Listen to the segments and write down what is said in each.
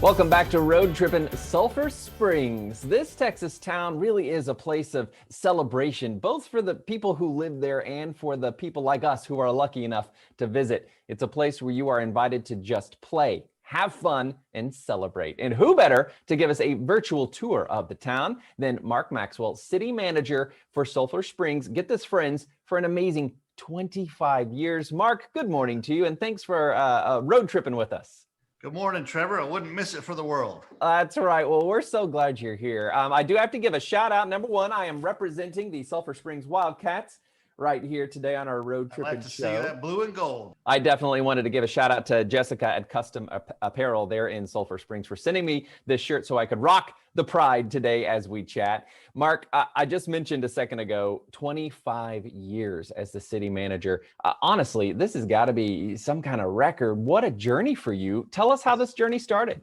Welcome back to Road Trippin Sulphur Springs. This Texas town really is a place of celebration, both for the people who live there and for the people like us who are lucky enough to visit. It's a place where you are invited to just play, have fun, and celebrate. And who better to give us a virtual tour of the town than Mark Maxwell, city manager for Sulphur Springs. Get this, friends, for an amazing 25 years. Mark, good morning to you, and thanks for road tripping with us. Good morning, Trevor. I wouldn't miss it for the world. That's right. Well, we're so glad you're here. I do have to give a shout out. Number one, I am representing the Sulphur Springs Wildcats right here today on our road tripping show. I'd like to see that blue and gold. I definitely wanted to give a shout out to Jessica at Custom Apparel there in Sulphur Springs for sending me this shirt so I could rock the pride today as we chat. Mark, I just mentioned a second ago, 25 years as the city manager. Honestly, this has got to be some kind of record. What a journey for you. Tell us how this journey started.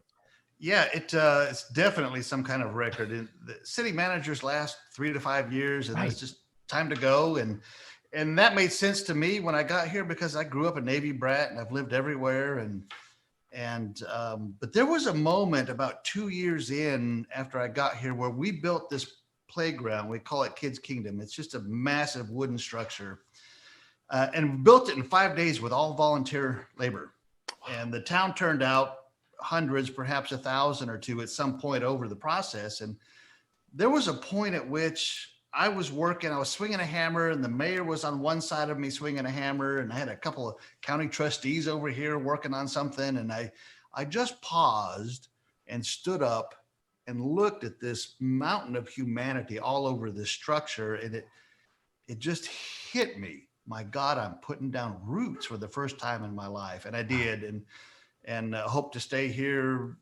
Yeah, it's definitely some kind of record. The city managers last 3 to 5 years, and Right. It's just time to go. And that made sense to me when I got here because I grew up a Navy brat and I've lived everywhere. But there was a moment about 2 years in after I got here where we built this playground. We call it Kids Kingdom. It's just a massive wooden structure, and built it in 5 days with all volunteer labor. And the town turned out hundreds, perhaps 1,000 or two at some point over the process. And there was a point at which I was swinging a hammer, and the mayor was on one side of me swinging a hammer, and I had a couple of county trustees over here working on something. And I just paused and stood up and looked at this mountain of humanity all over this structure. And it just hit me. My God, I'm putting down roots for the first time in my life. And I did, and hope to stay here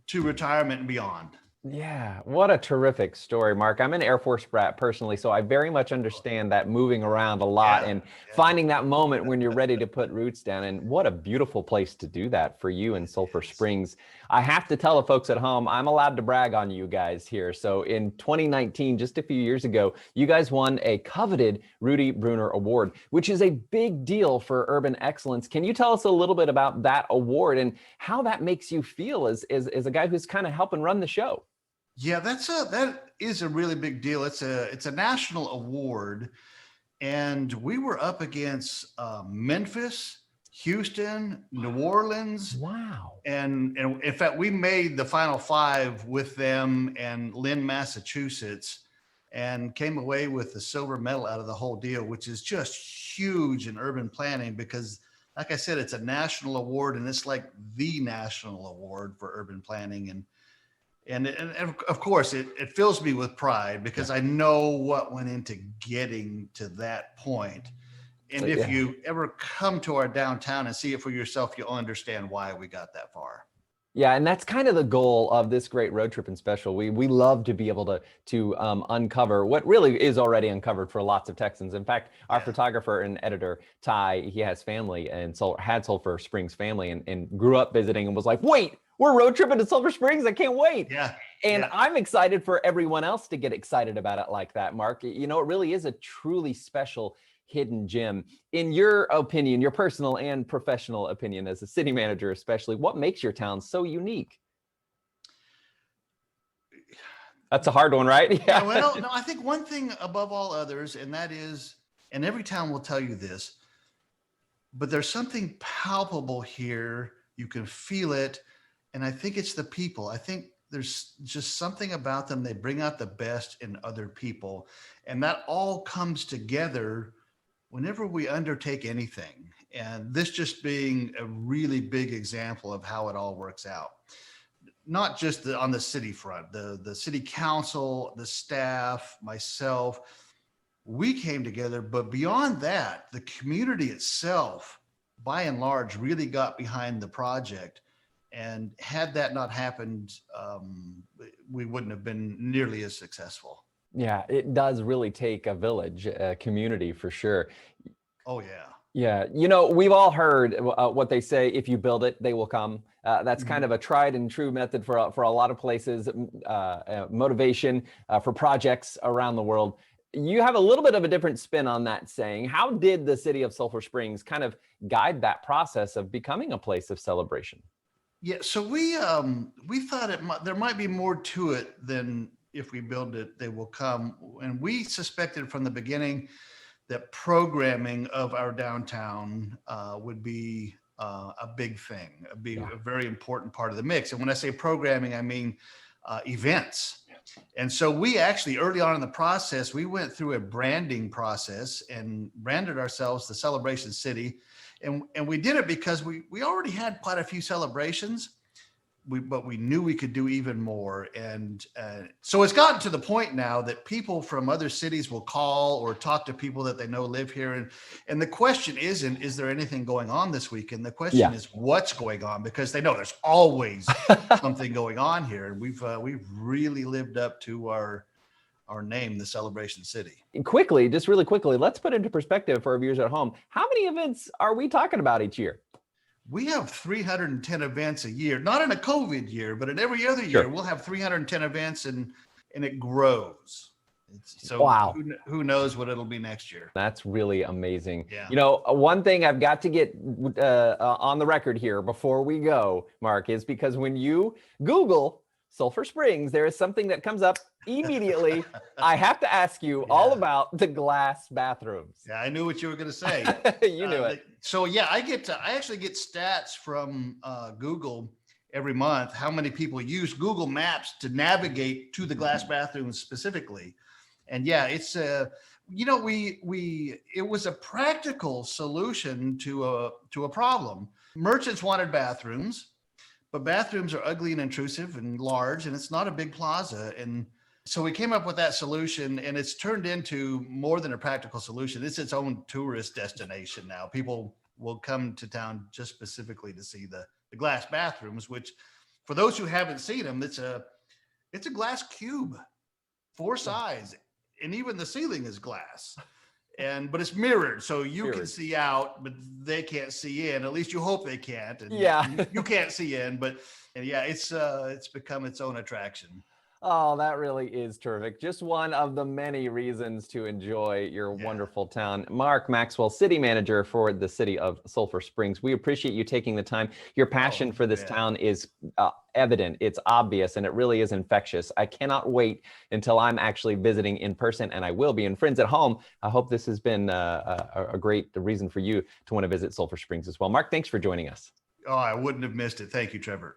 to retirement and beyond. Yeah, what a terrific story, Mark. I'm an Air Force brat personally, so I very much understand that moving around a lot and finding that moment when you're ready to put roots down. And what a beautiful place to do that for you in Sulphur Springs. I have to tell the folks at home, I'm allowed to brag on you guys here. So in 2019, just a few years ago, you guys won a coveted Rudy Bruner Award, which is a big deal for urban excellence. Can you tell us a little bit about that award and how that makes you feel as a guy who's kind of helping run the show? Yeah, that is a really big deal. It's a national award, and we were up against Memphis, Houston, New Orleans. Wow! And in fact, we made the Final Five with them and Lynn, Massachusetts, and came away with the silver medal out of the whole deal, which is just huge in urban planning because, like I said, it's a national award, and it's like the national award for urban planning. And of course, it fills me with pride because I know what went into getting to that point. And if you ever come to our downtown and see it for yourself, you'll understand why we got that far. Yeah, and that's kind of the goal of this great road tripping special. We love to be able to uncover what really is already uncovered for lots of Texans. In fact, our photographer and editor, Ty, he has family and had Sulphur Springs family and grew up visiting and was like, wait, we're road tripping to Sulphur Springs. I can't wait. Yeah. And I'm excited for everyone else to get excited about it like that, Mark. You know, it really is a truly special hidden gem. In your opinion, your personal and professional opinion as a city manager especially, what makes your town so unique? That's a hard one, right? Yeah. Well, no, I think one thing above all others, and that is, and every town will tell you this, but there's something palpable here. You can feel it. And I think it's the people. I think there's just something about them. They bring out the best in other people. And that all comes together whenever we undertake anything. And this just being a really big example of how it all works out. Not just on the city front, the city council, the staff, myself, we came together. But beyond that, the community itself, by and large, really got behind the project. And had that not happened, we wouldn't have been nearly as successful. Yeah, it does really take a village, a community for sure. Oh, yeah. Yeah, you know, we've all heard what they say, if you build it, they will come. That's kind of a tried and true method for a lot of places, motivation for projects around the world. You have a little bit of a different spin on that saying. How did the city of Sulphur Springs kind of guide that process of becoming a place of celebration? Yeah, so we thought there might be more to it than if we build it, they will come. And we suspected from the beginning that programming of our downtown would be a big thing, Yeah. a very important part of the mix. And when I say programming, I mean events. And so we actually, early on in the process, we went through a branding process and branded ourselves the Celebration City. And we did it because we already had quite a few celebrations, but we knew we could do even more. And so it's gotten to the point now that people from other cities will call or talk to people that they know live here. And the question isn't, is there anything going on this weekend? The question is, what's going on? Because they know there's always something going on here. And we've really lived up to our name, the Celebration City. Quickly, just really quickly, let's put into perspective for our viewers at home. How many events are we talking about each year? We have 310 events a year, not in a COVID year, but in every other year, we'll have 310 events and it grows. So wow. Who knows what it'll be next year. That's really amazing. Yeah. You know, one thing I've got to get on the record here before we go, Mark, is because when you Google Sulphur Springs, there is something that comes up immediately. I have to ask you all about the glass bathrooms. Yeah, I knew what you were going to say. You knew it. So yeah, I actually get stats from Google every month, how many people use Google Maps to navigate to the glass bathrooms specifically. And yeah, it's you know, it was a practical solution to a problem. Merchants wanted bathrooms, but bathrooms are ugly and intrusive and large, and it's not a big plaza. And so we came up with that solution, and it's turned into more than a practical solution. It's its own tourist destination now. People will come to town just specifically to see the glass bathrooms, which for those who haven't seen them, it's a glass cube, 4 sides, and even the ceiling is glass. But it's mirrored, so you can see out, but they can't see in. At least you hope they can't. And you can't see in, but it's become its own attraction. Oh, that really is terrific. Just one of the many reasons to enjoy your wonderful town. Mark Maxwell, City Manager for the City of Sulphur Springs. We appreciate you taking the time. Your passion for this town is evident, it's obvious, and it really is infectious. I cannot wait until I'm actually visiting in person, and I will be. And friends at home, I hope this has been a great reason for you to want to visit Sulphur Springs as well. Mark, thanks for joining us. Oh, I wouldn't have missed it. Thank you, Trevor.